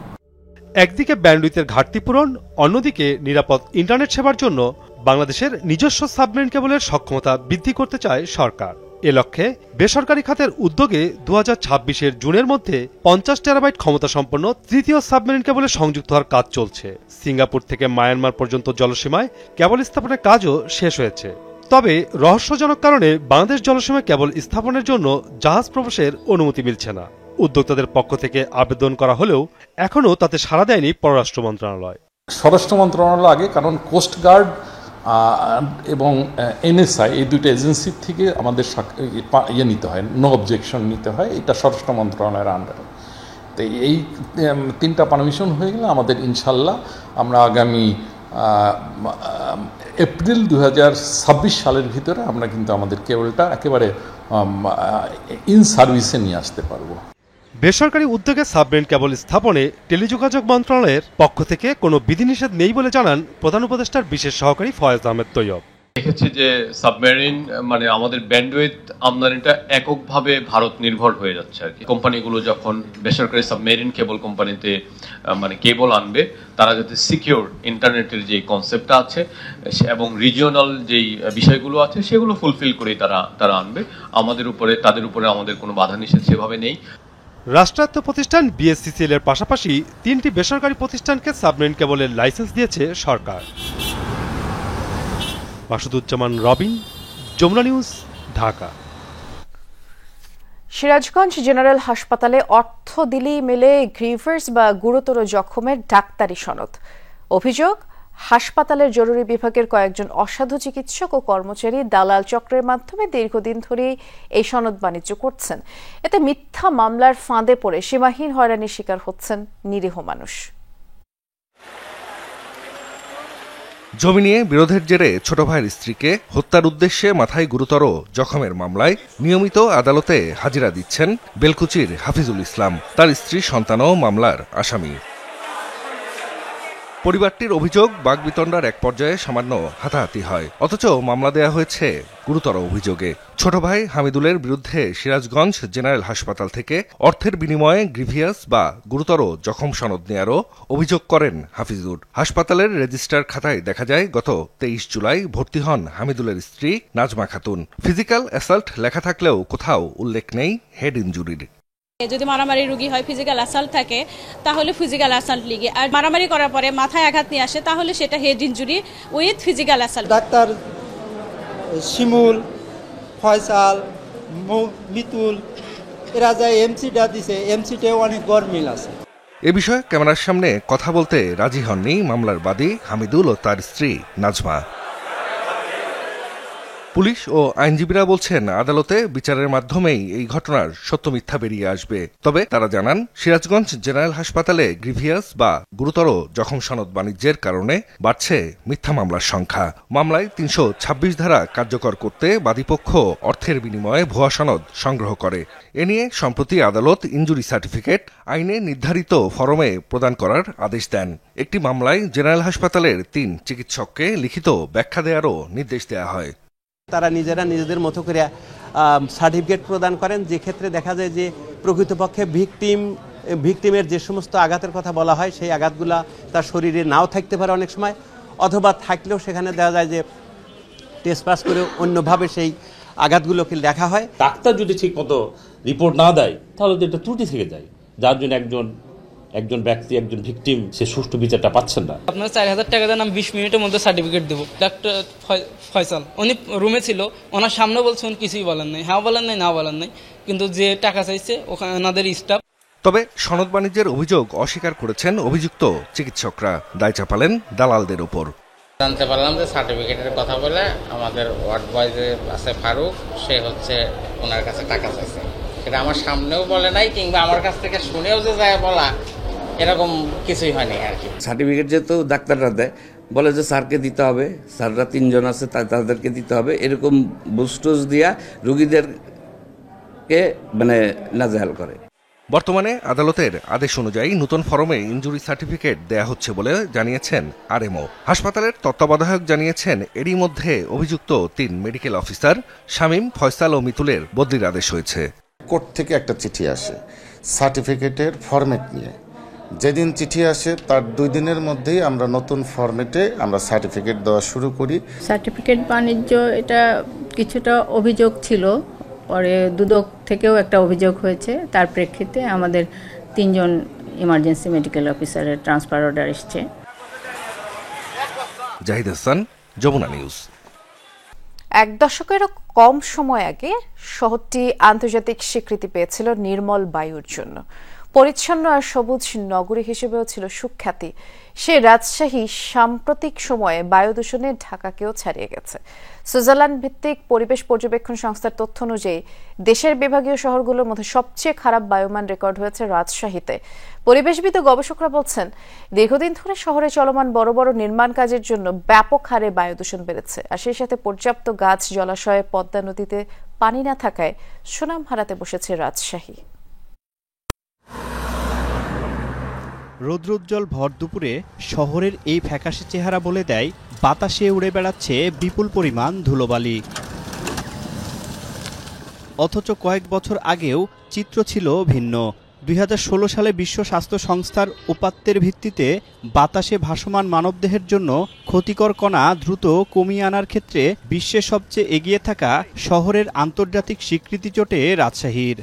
একদিকে ব্যান্ডউইথের ঘাটতি পূরণ, অন্যদিকে নিরাপদ ইন্টারনেট সেবার জন্য বাংলাদেশের নিজস্ব সাবমেরিন কেবলের সক্ষমতা বৃদ্ধি করতে চায় সরকার। এ লক্ষ্যে বেসরকারি খাতের উদ্যোগে 2026 জুনের মধ্যে 50 টেরাবাইট ক্ষমতা সম্পন্ন তৃতীয় সাবমেরিন কেবলে সংযুক্ত হওয়ার কাজ চলছে। সিঙ্গাপুর থেকে মায়ানমার পর্যন্ত জলসীমায় কেবল স্থাপনের কাজও শেষ হয়েছে। তবে রহস্যজনক কারণে বাংলাদেশ জলসীমায় কেবল স্থাপনের জন্য জাহাজ প্রবেশের অনুমতি মিলছে না। উদ্যোক্তাদের পক্ষ থেকে আবেদন করা হলেও এখনও তাতে সাড়া দেয়নি পররাষ্ট্র মন্ত্রণালয়। স্বরাষ্ট্র মন্ত্রণালয় আগে, কারণ কোস্টগার্ড এবং এনএসআই এই দুটো এজেন্সির থেকে আমাদের নিতে হয়, নো অবজেকশন নিতে হয়, এটা স্বরাষ্ট্র মন্ত্রণালয়ের আন্ডারে। তো এই 3টা পারমিশন হয়ে গেলে আমাদের ইনশাল্লাহ আমরা আগামী এপ্রিল 2026 সালের ভিতরে আমরা কিন্তু আমাদের কেবলটা একেবারে ইন সার্ভিসে নিয়ে আসতে পারবো। বেসরকারি উদ্যোগে সাবমেরিন কেবল স্থাপনে টেলিযোগাযোগ মন্ত্রণালয়ের পক্ষ থেকে কোনো বিধিনিষেধ নেই বলে জানান প্রধান উপদেষ্টার বিশেষ সহকারী ফয়েজ আহমেদ তৈয়ব। দেখেছি যে সাবমেরিন মানে আমাদের ব্যান্ডউইথ আমদানিটা এককভাবে ভারত নির্ভর হয়ে যাচ্ছে আর কি। কোম্পানিগুলো যখন বেসরকারি সাবমেরিন কেবল কোম্পানিতে মানে কেবল আনবে, তারা যাতে সিকিউর ইন্টারনেটের যে কনসেপ্টটা আছে এবং রিজিওনাল যেই বিষয়গুলো আছে সেগুলো ফুলফিল করেই তারা আনবে। তাদের উপরে আমাদের কোনো বাধা নিষেধ সেভাবে নেই। রাষ্ট্রায়ত্ত প্রতিষ্ঠান বিএসসিসিএল এর পাশাপাশি 3টি বেসরকারি প্রতিষ্ঠানকে সাবমেরিন কেবলের লাইসেন্স দিয়েছে সরকার। মাসুদুজ্জামান রবিন, যমুনা নিউজ, ঢাকা। সিরাজগঞ্জ জেনারেল হাসপাতালে অর্থ দিলেই মেলে গ্রিভার্স বা গুরুতর জখমের ডাক্তারি সনদ। অভিযোগ, হাসপাতালের জরুরি বিভাগের কয়েকজন অসাধু চিকিৎসক ও কর্মচারী দালাল চক্রের মাধ্যমে দীর্ঘদিন ধরেই এই সনদ বাণিজ্য করছেন। এতে মিথ্যা মামলার ফাঁদে পড়ে সীমাহীন হয়রানির শিকার হচ্ছেন নিরীহ মানুষ। জমি নিয়ে বিরোধের জেরে ছোট ভাইয়ের স্ত্রীকে হত্যার উদ্দেশ্যে মাথায় গুরুতর জখমের মামলায় নিয়মিত আদালতে হাজিরা দিচ্ছেন বেলকুচির হাফিজুল ইসলাম। তার স্ত্রী সন্তানও মামলার আসামি। পরিবারটির অভিযোগ, বাগবিতণ্ডার এক পর্যায়ে সামান্য হাতাহাতি হয়, অথচ মামলা দেয়া হয়েছে গুরুতর অভিযোগে। ছোট ভাই হামিদুলের বিরুদ্ধে সিরাজগঞ্জ জেনারেল হাসপাতাল থেকে অর্থের বিনিময়ে গ্রিভিয়াস বা গুরুতর জখম সনদ নেয়ারও অভিযোগ করেন হাফিজুর। হাসপাতালের রেজিস্টার খাতায় দেখা যায় গত 23 জুলাই ভর্তি হন হামিদুলের স্ত্রী নাজমা খাতুন। ফিজিক্যাল অ্যাসাল্ট লেখা থাকলেও কোথাও উল্লেখ নেই হেড ইনজুরির। যদি মারামারি রোগী হয়, ফিজিক্যাল অ্যাসাল্ট থাকে, তাহলে ফিজিক্যাল অ্যাসাল্ট লিগে, আর মারামারি করার পরে মাথায় আঘাত নিয়ে আসে তাহলে সেটা head injury with physical assault. Doctor Shimul, Faisal, Mitul এরা যায় এমসিটা দিছে, এমসিটাও অনেক গরমিল আছে। এ বিষয়ে ক্যামেরার সামনে কথা বলতে রাজি হননি মামলার বাদী হামিদুল ও তার স্ত্রী নাজমা। পুলিশ ও আইনজীবীরা বলছেন আদালতে বিচারের মাধ্যমেই এই ঘটনার সত্য মিথ্যা বেরিয়ে আসবে। তবে তারা জানান সিরাজগঞ্জ জেনারেল হাসপাতালে গ্রিভিয়াস বা গুরুতর জখম সনদ বাণিজ্যের কারণে বাড়ছে মিথ্যা মামলার সংখ্যা। মামলায় 326 ধারা কার্যকর করতে বাদীপক্ষ অর্থের বিনিময়ে ভুয়া সনদ সংগ্রহ করে। এ নিয়ে সম্প্রতি আদালত ইনজুরি সার্টিফিকেট আইনে নির্ধারিত ফরমে প্রদান করার আদেশ দেন। একটি মামলায় জেনারেল হাসপাতালের 3 চিকিৎসককে লিখিত ব্যাখ্যা দেওয়ারও নির্দেশ দেওয়া হয়। তারা নিজেরা নিজেদের মতো করে সার্টিফিকেট প্রদান করেন, যে ক্ষেত্রে দেখা যায় যে প্রকৃতপক্ষে ভিকটিমের যে সমস্ত আঘাতের কথা বলা হয় সেই আঘাতগুলা তার শরীরে নাও থাকতে পারে অনেক সময়, অথবা থাকলেও সেখানে দেখা যায় যে টেস্ট পাস করে অন্যভাবে সেই আঘাতগুলোকে দেখা হয়। ডাক্তার যদি ঠিক মতো রিপোর্ট না দেয় তাহলে তো এটা ত্রুটি থেকে যায়, যার জন্য একজন ব্যক্তি, একজন ভিকটিম সে সুষ্ঠু বিচারটা পাচ্ছেন না। আপনার 4000 টাকা দেন, আমি 20 মিনিটের মধ্যে সার্টিফিকেট দেবো। ডাক্তার ফয়সাল উনি রুমে ছিল, ওনার সামনে বলছেন কিছুই বলেন নাই, হ্যাঁ বলেন নাই, না বলেন নাই, কিন্তু যে টাকা চাইছে ওখানে ওনাদের স্টাফ। তবে সনদ বাণিজ্যের অভিযোগ অস্বীকার করেছেন অভিযুক্ত চিকিৎসকরা, দায় চাপালেন দালালদের ওপর। জানতে পারলাম যে সার্টিফিকেটের কথা বলে আমাদের ওয়ার্ড বয় যে আছে ফারুক, সে হচ্ছে ওনার কাছে টাকা চাইছে। সেটা আমার সামনেও বলে নাই, কিংবা আমার কাছ থেকে শুনেও যে যায় বলা, এরকম কিছুই হয়নি আর কি। সার্টিফিকেট যেহেতু ডাক্তাররা দেয়, বলে যে স্যারকে দিতে হবে, স্যাররা 3 জন আছে তাদেরকে দিতে হবে, এরকম বুস্টুস দিয়া রোগীদেরকে নাজেহাল করে। বর্তমানে আদালতের আদেশ অনুযায়ী নতুন ফরমে ইনজুরি সার্টিফিকেট দেয়া হচ্ছে বলে জানিয়েছেন আরএমও। হাসপাতালের তত্ত্বাবধায়ক জানিয়েছেন এরই মধ্যে অভিযুক্ত 3 মেডিকেল অফিসার শামীম, ফয়সাল ও মিতুলের বদলির আদেশ হয়েছে। কোর্ট থেকে একটা চিঠি আসে সার্টিফিকেটের ফরম্যাট নিয়ে। যেদিন চিঠি আসে তার 2 দিনের মধ্যেই আমরা নতুন ফরম্যাটে আমরা সার্টিফিকেট দেওয়া শুরু করি। সার্টিফিকেট বাণিজ্য এটা কিছুটা অভিযোগ ছিল, পরে দুদক থেকেও একটা অভিযোগ হয়েছে, তার প্রেক্ষিতে আমাদের 3 জন ইমার্জেন্সি মেডিকেল অফিসারের ট্রান্সফার অর্ডার এসছে। জাহিদ হাসান, যমুনা নিউজ। 1 দশকেরও কম সময় আগে শহরটি আন্তর্জাতিক স্বীকৃতি পেয়েছিল নির্মল বায়ুর জন্য। পরিচ্ছন্ন আর সবুজ নগরী হিসেবেও ছিল সুখ্যাতি। সেই রাজশাহী সাম্প্রতিক সময়ে বায়ু দূষণে ঢাকাকেও ছাড়িয়ে গেছে। সুইজারল্যান্ড ভিত্তিক পরিবেশ পর্যবেক্ষণ সংস্থার তথ্য অনুযায়ী দেশের বিভাগীয় শহরগুলোর মধ্যে সবচেয়ে খারাপ বায়ুমান রেকর্ড হয়েছে রাজশাহীতে। পরিবেশবিদ ও গবেষকরা বলছেন, দীর্ঘদিন ধরে শহরে চলমান বড় বড় নির্মাণ কাজের জন্য ব্যাপক হারে বায়ু দূষণ বেড়েছে, আর সেই সাথে পর্যাপ্ত গাছ, জলাশয়ে, পদ্মা নদীতে পানি না থাকায় সুনাম হারাতে বসেছে রাজশাহী। রৌদ্রোজ্জ্বল ভর দুপুরে শহরের এই ফ্যাকাশে চেহারা বলে দেয় বাতাসে উড়ে বেড়াচ্ছে বিপুল পরিমাণ ধুলোবালি। অথচ কয়েক বছর আগেও চিত্র ছিল ভিন্ন। 2016 সালে বিশ্ব স্বাস্থ্য সংস্থার উপাত্তের ভিত্তিতে বাতাসে ভাসমান মানবদেহের জন্য ক্ষতিকর কণা দ্রুত কমিয়ে আনার ক্ষেত্রে বিশ্বের সবচেয়ে এগিয়ে থাকা শহরের আন্তর্জাতিক স্বীকৃতি জোটে রাজশাহীর।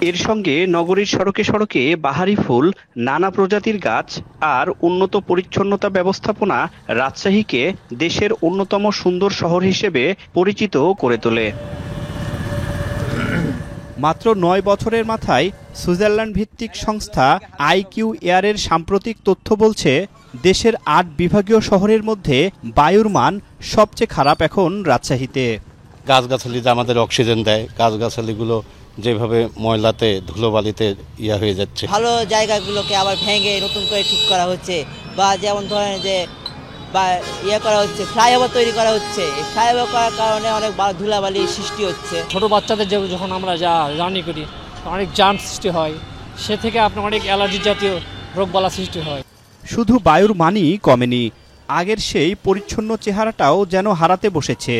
এর সঙ্গে নগরীর সড়কে সড়কে বাহারি ফুল, নানা প্রজাতির গাছ আর উন্নত পরিচ্ছন্নতা ব্যবস্থাপনা রাজশাহীকে দেশের অন্যতম সুন্দর শহর হিসেবে পরিচিত করে তোলে। মাত্র 9 বছরের মাথায় সুইজারল্যান্ড ভিত্তিক সংস্থা IQ Air এর সাম্প্রতিক তথ্য বলছে দেশের ৮ বিভাগীয় শহরের মধ্যে বায়ুর মান সবচেয়ে খারাপ এখন রাজশাহীতে। গাছগাছালি যে আমাদের অক্সিজেন দেয়, গাছগাছালিগুলো যেভাবে ময়লাতে ধুলোবালিতে হয়ে যাচ্ছে। ভালো জায়গাগুলোকে আবার ভেঙে নতুন করে ঠিক করা হচ্ছে, বা যেমন ধরেন যে বা করা হচ্ছে, ফ্লাইওভার তৈরি করা হচ্ছে। ফ্লাইওভার করার কারণে অনেক ধুলাবালির সৃষ্টি হচ্ছে। ছোট বাচ্চাদের যখন আমরা জার্নি করি অনেক জার্ম সৃষ্টি হয়, সে থেকে আপনার অনেক অ্যালার্জি জাতীয় রোগবালা সৃষ্টি হয়। শুধু বায়ুর মানই কমেনি, আগের সেই পরিচ্ছন্ন চেহারাটাও যেন হারাতে বসেছে।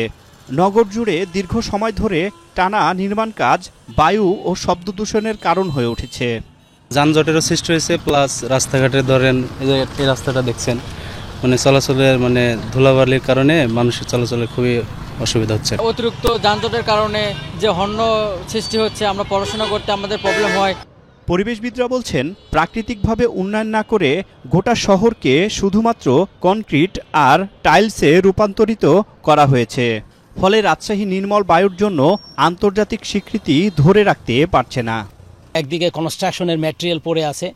নগর জুড়ে দীর্ঘ সময় ধরে টানা নির্মাণ কাজ বায়ু ও শব্দ দূষণের কারণ হয়ে উঠেছে। যানজটেরও সৃষ্টি হয়েছে, প্লাস রাস্তাঘাটে ধরেন এই রাস্তাটা দেখছেন, চলাচলের ধুলাবালির কারণে মানুষের চলাচলের খুবই অসুবিধা হচ্ছে। অতিরিক্ত যানজটের কারণে যে হর্ন সৃষ্টি হচ্ছে, আমরা পড়াশোনা করতে আমাদের প্রবলেম হয়। পরিবেশবিদরা বলছেন, প্রাকৃতিকভাবে উন্নয়ন না করে গোটা শহরকে শুধুমাত্র কনক্রিট আর টাইলসে রূপান্তরিত করা হয়েছে। ফলে রাজশাহী নির্মল বায়ুর জন্য আন্তর্জাতিক স্বীকৃতি ধরে রাখতে পারছে না। একদিকে কনস্ট্রাকশনের ম্যাটেরিয়াল পড়ে আছে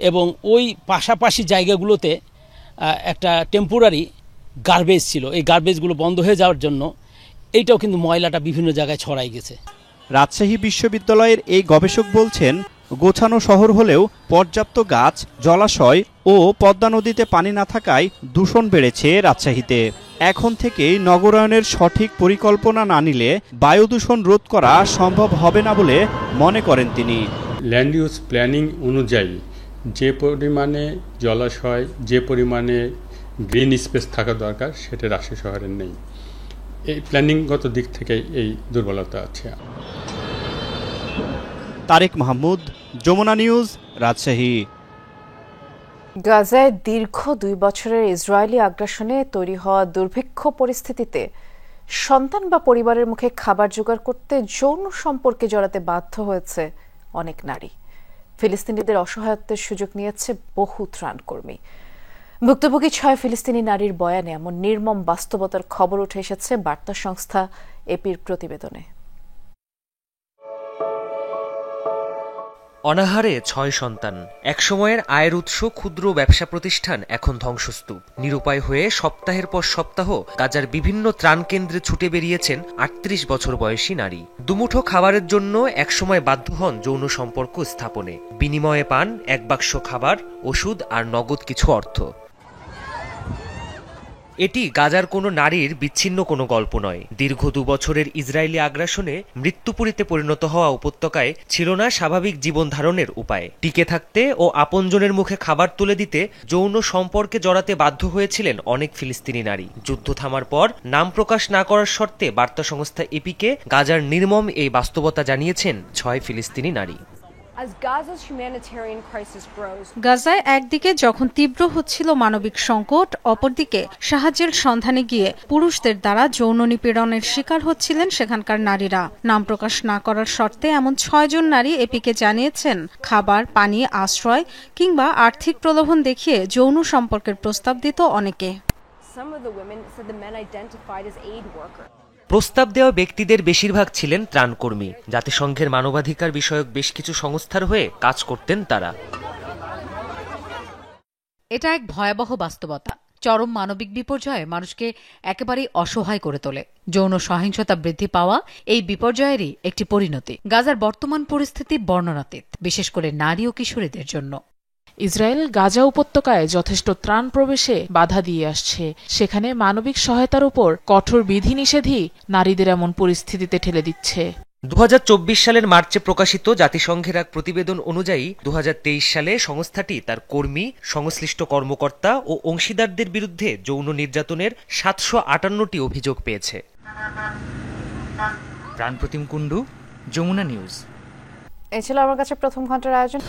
এবং ওই পাশাপাশি জায়গাগুলোতে একটা টেম্পোরারি গার্বেজ ছিল, এই গার্বেজগুলো বন্ধ হয়ে যাওয়ার জন্য এইটাও কিন্তু ময়লাটা বিভিন্ন জায়গায় ছড়াই গেছে। রাজশাহী বিশ্ববিদ্যালয়ের এই গবেষক বলছেন, গোছানো শহর হলেও পর্যাপ্ত গাছ, জলাশয় ও পদ্মা নদীতে পানি না থাকায় দূষণ বেড়েছে রাজশাহীতে। এখন থেকেই নগরায়নের সঠিক পরিকল্পনা না নিলে বায়ু দূষণ রোধ করা সম্ভব হবে না বলে মনে করেন তিনি। ল্যান্ড ইউজ প্ল্যানিং অনুযায়ী যে পরিমাণে জলাশয়, যে পরিমাণে গ্রিন স্পেস থাকা দরকার, সেটা রাজশাহী শহরের নেই। এই প্ল্যানিংগত দিক থেকে এই দুর্বলতা আছে। তারেক মাহমুদ, যমুনা নিউজ, রাজশাহী। গাজায় দীর্ঘ 2 বছরের ইসরায়েলি আগ্রাসনে তৈরি হওয়া দুর্ভিক্ষ পরিস্থিতিতে সন্তান বা পরিবারের মুখে খাবার জোগাড় করতে যৌন সম্পর্কে জড়াতে বাধ্য হয়েছে অনেক নারী। ফিলিস্তিনিদের অসহায়ত্বের সুযোগ নিয়েছে বহু ত্রাণকর্মী। ভুক্তভোগী 6 ফিলিস্তিনি নারীর বয়ানে এমন নির্মম বাস্তবতার খবর উঠে এসেছে বার্তা সংস্থা এপির প্রতিবেদনে। অনাহারে 6 সন্তান, একসময়ের আয়ের উৎস ক্ষুদ্র ব্যবসা প্রতিষ্ঠান এখন ধ্বংসস্তূপ। নিরুপায় হয়ে সপ্তাহের পর সপ্তাহ গাজার বিভিন্ন ত্রাণ কেন্দ্রে ছুটে বেরিয়েছেন 38 বছর বয়সী নারী। দুমুঠো খাবারের জন্য একসময় বাধ্য হন যৌন সম্পর্ক স্থাপনে। বিনিময়ে পান 1 বাক্স খাবার, ওষুধ আর নগদ কিছু অর্থ। এটি গাজার কোনো নারীর বিচ্ছিন্ন কোনো গল্প নয়। দীর্ঘ 2 বছরের ইসরায়েলি আগ্রাসনে মৃত্যুপুরীতে পরিণত হওয়া উপত্যকায় ছিল না স্বাভাবিক জীবন ধারণের উপায়। টিকে থাকতে ও আপনজনের মুখে খাবার তুলে দিতে যৌন সম্পর্কে জড়াতে বাধ্য হয়েছিলেন অনেক ফিলিস্তিনি নারী। যুদ্ধ থামার পর নাম প্রকাশ না করার শর্তে বার্তা সংস্থা এপিকে গাজার নির্মম এই বাস্তবতা জানিয়েছেন 6 ফিলিস্তিনি নারী। গাজায় একদিকে যখন তীব্র হচ্ছিল মানবিক সংকট, অপরদিকে সাহায্যের সন্ধানে গিয়ে পুরুষদের দ্বারা যৌন নিপীড়নের শিকার হচ্ছিলেন সেখানকার নারীরা। নাম প্রকাশ না করার শর্তে এমন 6 জন নারী এপিকে জানিয়েছেন, খাবার, পানি, আশ্রয় কিংবা আর্থিক প্রলোভন দেখিয়ে যৌন সম্পর্কের প্রস্তাব দিত অনেকে। প্রস্তাব দেওয়া ব্যক্তিদের বেশিরভাগ ছিলেন ত্রাণকর্মী। জাতিসংঘের মানবাধিকার বিষয়ক বেশ কিছু সংস্থার হয়ে কাজ করতেন তারা। এটা এক ভয়াবহ বাস্তবতা। চরম মানবিক বিপর্যয়ে মানুষকে একেবারেই অসহায় করে তোলে। যৌন সহিংসতা বৃদ্ধি পাওয়া এই বিপর্যয়েরই একটি পরিণতি। গাজার বর্তমান পরিস্থিতি বর্ণনাতীত, বিশেষ করে নারী ও কিশোরীদের জন্য। ইসরায়েল গাজা উপত্যকায় যথেষ্ট ত্রাণ প্রবেশে বাধা দিয়ে আসছে। সেখানে মানবিক সহায়তার উপর কঠোর বিধিনিষেধই নারীদের এমন পরিস্থিতিতে ঠেলে দিচ্ছে। 2024 সালের মার্চে প্রকাশিত জাতিসংঘের এক প্রতিবেদন অনুযায়ী 2023 সালে সংস্থাটি তার কর্মী, সংশ্লিষ্ট কর্মকর্তা ও অংশীদারদের বিরুদ্ধে যৌন নির্যাতনের 758টি অভিযোগ পেয়েছে। প্রাণপ্রতিম কুণ্ডু, যমুনা নিউজ। এই ছিল আমার কাছে প্রথম ঘন্টার আয়োজন।